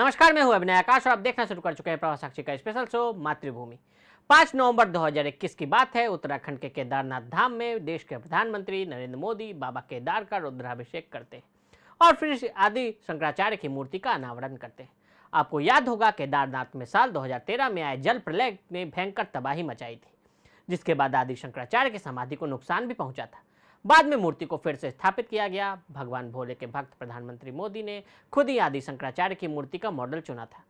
नमस्कार, मैं हूं अभिनय आकाश और आप देखना शुरू कर चुके हैं प्रवास साक्षी का स्पेशल शो मातृभूमि। 5 नवंबर 2021 की बात है। उत्तराखंड के केदारनाथ धाम में देश के प्रधानमंत्री नरेंद्र मोदी बाबा केदार का रुद्राभिषेक करते हैं और फिर आदि शंकराचार्य की मूर्ति का अनावरण करते हैं। आपको याद होगा, केदारनाथ में साल 2013 में आए जल प्रलय ने भयंकर तबाही मचाई थी, जिसके बाद आदि शंकराचार्य की समाधि को नुकसान भी पहुंचा था। बाद में मूर्ति को फिर से स्थापित किया गया। भगवान भोले के भक्त प्रधानमंत्री मोदी ने खुद ही आदि शंकराचार्य की मूर्ति का मॉडल चुना था।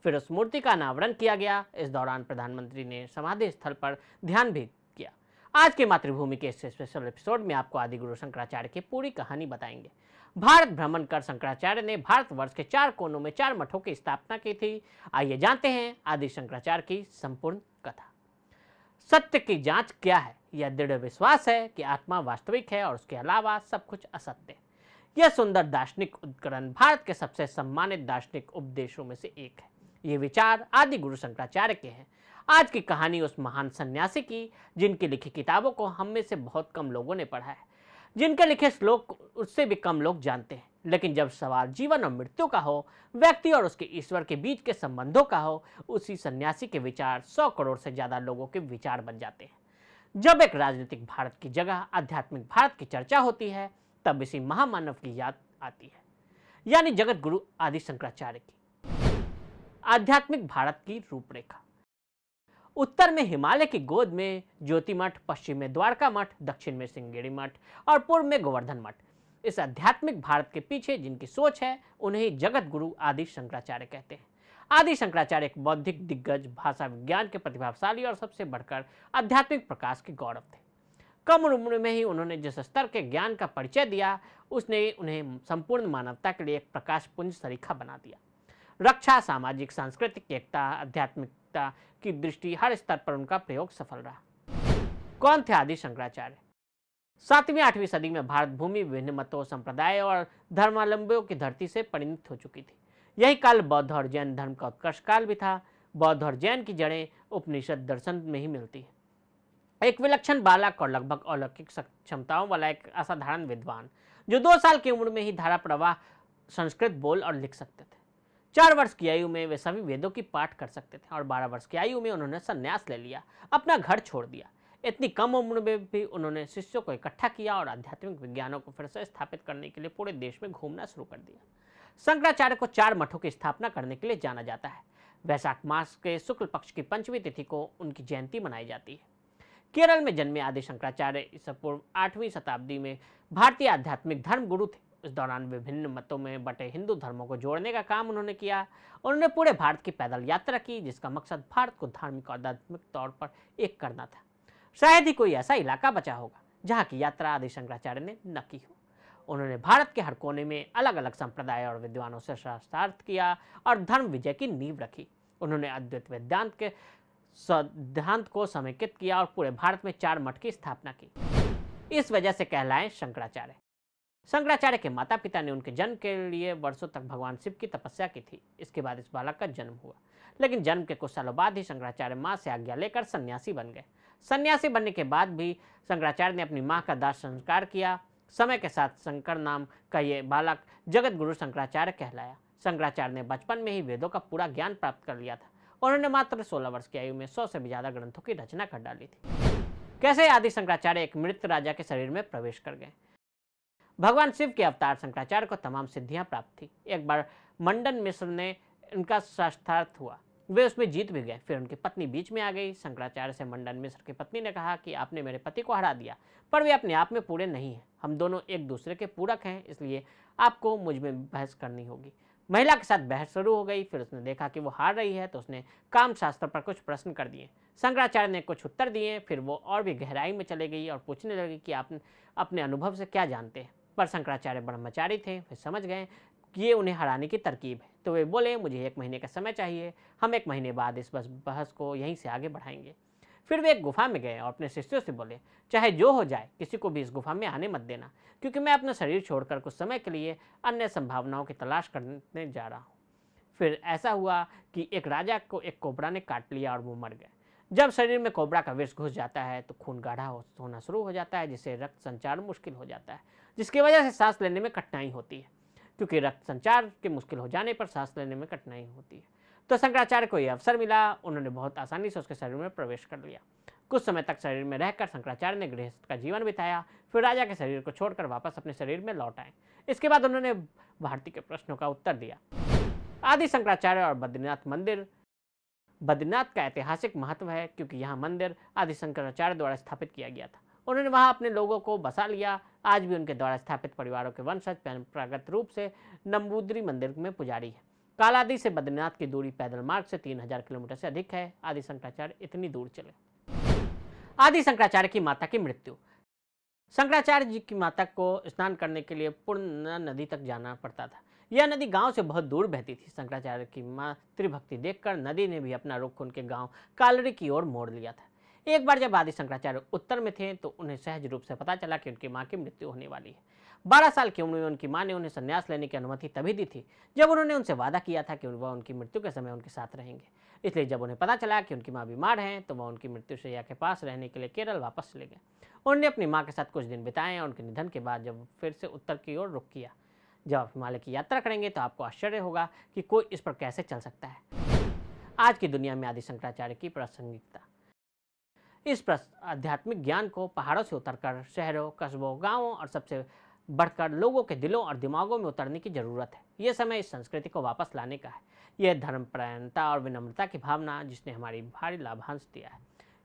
फिर उस मूर्ति का अनावरण किया गया। इस दौरान प्रधानमंत्री ने समाधि स्थल पर ध्यान भी किया। आज के मातृभूमि के इस स्पेशल एपिसोड में आपको आदि गुरु शंकराचार्य की पूरी कहानी बताएंगे। भारत भ्रमण कर शंकराचार्य ने भारतवर्ष के 4 कोनों में 4 मठों की स्थापना की थी। आइए जानते हैं आदि शंकराचार्य की संपूर्ण कथा। सत्य की जांच क्या है? यह दृढ़ विश्वास है कि आत्मा वास्तविक है और उसके अलावा सब कुछ असत्य है। यह सुंदर दार्शनिक उद्धरण भारत के सबसे सम्मानित दार्शनिक उपदेशों में से एक है। ये विचार आदि गुरु शंकराचार्य के हैं। आज की कहानी उस महान सन्यासी की जिनकी लिखी किताबों को हम में से बहुत कम लोगों ने पढ़ा है, जिनके लिखे श्लोक उससे भी कम लोग जानते हैं। लेकिन जब सवाल जीवन और मृत्यु का हो, व्यक्ति और उसके ईश्वर के बीच के संबंधों का हो, उसी सन्यासी के विचार 100 करोड़ से ज्यादा लोगों के विचार बन जाते हैं। जब एक राजनीतिक भारत की जगह आध्यात्मिक भारत की चर्चा होती है, तब इसी महामानव की याद आती है, यानी जगत गुरु आदि शंकराचार्य की। आध्यात्मिक भारत की रूपरेखा। उत्तर में हिमालय की गोद में ज्योति मठ, पश्चिम में द्वारका मठ, दक्षिण में सिंगेड़ी मठ और पूर्व में गोवर्धन मठ। इस आध्यात्मिक भारत के पीछे जिनकी सोच है, उन्हें जगत गुरु आदि शंकराचार्य कहते हैं। आदि शंकराचार्य एक बौद्धिक दिग्गज, भाषा विज्ञान के प्रतिभाशाली और सबसे बढ़कर आध्यात्मिक प्रकाश के गौरव थे। कम उम्र में ही उन्होंने जिस स्तर के ज्ञान का परिचय दिया, उसने उन्हें संपूर्ण मानवता के लिए एक प्रकाश पुंज सरीखा बना दिया। रक्षा, सामाजिक, सांस्कृतिक एकता, आध्यात्मिकता की दृष्टि हर स्तर पर उनका प्रयोग सफल रहा। कौन थे आदि शंकराचार्य? 7वीं 8वीं सदी में भारत भूमि विभिन्न मतों, संप्रदायों और धर्मावलंबियों की धरती से परिणत हो चुकी थी। यही काल बौद्ध और जैन धर्म का उत्कर्ष काल भी था। बौद्ध और जैन की जड़ें उपनिषद दर्शन में ही मिलती है। एक विलक्षण बालक और लगभग अलौकिक क्षमताओं वाला एक असाधारण विद्वान, जो 2 साल की उम्र में ही धारा प्रवाह संस्कृत बोल और लिख सकते थे। 4 वर्ष की आयु में वे सभी वेदों की पाठ कर सकते थे और 12 वर्ष की आयु में उन्होंने संन्यास ले लिया, अपना घर छोड़ दिया। इतनी कम उम्र में भी उन्होंने शिष्यों को इकट्ठा किया और आध्यात्मिक विज्ञानों को फिर से स्थापित करने के लिए पूरे देश में घूमना शुरू कर दिया। शंकराचार्य को 4 मठों की स्थापना करने के लिए जाना जाता है। वैशाख मास के शुक्ल पक्ष की 5वीं तिथि को उनकी जयंती मनाई जाती है। केरल में जन्मे आदि शंकराचार्य ईसा पूर्व 8वीं शताब्दी में भारतीय आध्यात्मिक धर्म गुरु थे। इस दौरान विभिन्न मतों में बटे हिंदू धर्मों को जोड़ने का काम उन्होंने किया। उन्होंने पूरे भारत की पैदल यात्रा की, जिसका मकसद भारत को धार्मिक और आध्यात्मिक तौर पर एक करना था। शायद ही कोई ऐसा इलाका बचा होगा जहाँ की यात्रा आदि शंकराचार्य ने न की हो। उन्होंने भारत के हर कोने में अलग अलग संप्रदाय और विद्वानों से शास्त्रार्थ किया और धर्म विजय की नींव रखी। उन्होंने अद्वैत वेदांत के सिद्धांत को समेकित किया और पूरे भारत में 4 मठ की स्थापना की। इस वजह से कहलाए शंकराचार्य। शंकराचार्य के माता पिता ने उनके जन्म के लिए वर्षों तक भगवान शिव की तपस्या की थी। इसके बाद इस बालक का जन्म हुआ, लेकिन जन्म के कुछ सालों बाद ही शंकराचार्य मां से आज्ञा लेकर सन्यासी बन गए। सन्यासी बनने के बाद भी शंकराचार्य ने अपनी मां का दाह संस्कार किया। समय के साथ शंकर नाम का ये बालक जगत गुरु शंकराचार्य कहलाया। शंकराचार्य ने बचपन में ही वेदों का पूरा ज्ञान प्राप्त कर लिया था। उन्होंने मात्र 16 वर्ष की आयु में 100 से भी ज्यादा ग्रंथों की रचना कर डाली थी। कैसे आदि शंकराचार्य एक मृत राजा के शरीर में प्रवेश कर गए? भगवान शिव के अवतार शंकराचार्य को तमाम सिद्धियां प्राप्त थी। एक बार मंडन मिश्र ने इनका शास्त्रार्थ हुआ, वे उसमें जीत भी गए। फिर उनकी पत्नी बीच में आ गई। शंकराचार्य से मंडन मिश्र की पत्नी ने कहा कि आपने मेरे पति को हरा दिया, पर वे अपने आप में पूरे नहीं हैं। हम दोनों एक दूसरे के पूरक हैं, इसलिए आपको मुझ में बहस करनी होगी। महिला के साथ बहस शुरू हो गई। फिर उसने देखा कि वो हार रही है, तो उसने काम शास्त्र पर कुछ प्रश्न कर दिए। शंकराचार्य ने कुछ उत्तर दिए। फिर वो और भी गहराई में चले गई और पूछने लगी कि आप अपने अनुभव से क्या जानते हैं। पर शंकराचार्य ब्रह्मचारी थे, वे समझ गए कि ये उन्हें हराने की तरकीब है, तो वे बोले, मुझे 1 महीने का समय चाहिए, हम 1 महीने बाद इस बहस को यहीं से आगे बढ़ाएंगे। फिर वे एक गुफा में गए और अपने शिष्यों से बोले, चाहे जो हो जाए, किसी को भी इस गुफा में आने मत देना, क्योंकि मैं अपना शरीर छोड़कर कुछ समय के लिए अन्य संभावनाओं की तलाश करने जा रहा हूँ। फिर ऐसा हुआ कि एक राजा को एक कोबरा ने काट लिया और वो मर गए। जब शरीर में कोबरा का विष घुस जाता है तो खून गाढ़ा होना शुरू हो जाता है, जिससे रक्त संचार मुश्किल हो जाता है, जिसकी वजह से सांस लेने में कठिनाई होती है। क्योंकि रक्त संचार के मुश्किल हो जाने पर सांस लेने में कठिनाई होती है। तो शंकराचार्य को यह अवसर मिला, उन्होंने बहुत आसानी से उसके शरीर में प्रवेश कर लिया। कुछ समय तक शरीर में रहकर शंकराचार्य ने गृहस्थ का जीवन बिताया, फिर राजा के शरीर को छोड़कर वापस अपने शरीर में लौट आए। इसके बाद उन्होंने भारती के प्रश्नों का उत्तर दिया। आदि शंकराचार्य और बद्रीनाथ मंदिर। बद्रीनाथ का ऐतिहासिक महत्व है क्योंकि यहाँ मंदिर आदि शंकराचार्य द्वारा स्थापित किया गया था। उन्होंने वहाँ अपने लोगों को बसा लिया। आज भी उनके द्वारा स्थापित परिवारों के वंशज परंपरागत रूप से नंबूदरी मंदिर में पुजारी है। कालादि से बद्रीनाथ की दूरी पैदल मार्ग से 3000 किलोमीटर से अधिक है। आदि शंकराचार्य इतनी दूर चले। आदि शंकराचार्य की माता की मृत्यु। शंकराचार्य जी की माता को स्नान करने के लिए पूर्ण नदी तक जाना पड़ता था। यह नदी गांव से बहुत दूर बहती थी। शंकराचार्य की मातृभक्ति देखकर नदी ने भी अपना रुख उनके गांव कालड़ी की ओर मोड़ लिया था। एक बार जब आदि शंकराचार्य उत्तर में थे तो उन्हें सहज रूप से पता चला कि उनकी मां की मृत्यु होने वाली है। 12 साल की उम्र में उनकी मां ने उन्हें संन्यास लेने की अनुमति तभी दी थी जब उन्होंने उनसे वादा किया था कि वह उनकी मृत्यु के समय उनके साथ रहेंगे। इसलिए जब उन्हें पता चला कि उनकी मां बीमार हैं तो वह उनकी मृत्युशैया के पास रहने के लिए केरल वापस चले गए। उन्होंने अपनी मां के साथ कुछ दिन बिताए और उनके निधन के बाद जब फिर से उत्तर की ओर रुख किया। जब आप हिमालय की यात्रा करेंगे तो आपको आश्चर्य होगा कि कोई इस पर कैसे चल सकता है। आज की दुनिया में आदि शंकराचार्य की प्रासंगिकता। इस आध्यात्मिक ज्ञान को पहाड़ों से उतरकर शहरों, कस्बों, गांवों और सबसे बढ़कर लोगों के दिलों और दिमागों में उतरने की जरूरत है। यह समय इस संस्कृति को वापस लाने का है। यह धर्मपरायणता और विनम्रता की भावना जिसने हमारी भारी लाभांश दिया है,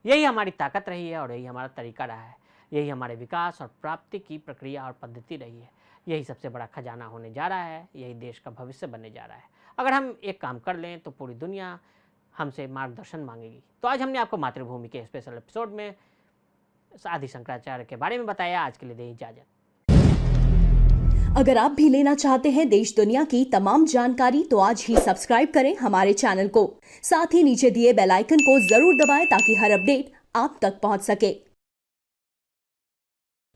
यही हमारी ताकत रही है और यही हमारा तरीका रहा है। यही हमारे विकास और प्राप्ति की प्रक्रिया और पद्धति रही है। यही सबसे बड़ा खजाना होने जा रहा है। यही देश का भविष्य बनने जा रहा है। अगर हम एक काम कर लें तो पूरी दुनिया हमसे मार्गदर्शन मांगेगी। तो आज हमने आपको मातृभूमि के स्पेशल एपिसोड में आदि शंकराचार्य के बारे में बताया। आज के लिए दें इजाजत। अगर आप भी लेना चाहते हैं देश दुनिया की तमाम जानकारी तो आज ही सब्सक्राइब करें हमारे चैनल को। साथ ही नीचे दिए बेल आइकन को जरूर दबाएं ताकि हर अपडेट आप तक पहुंच सके।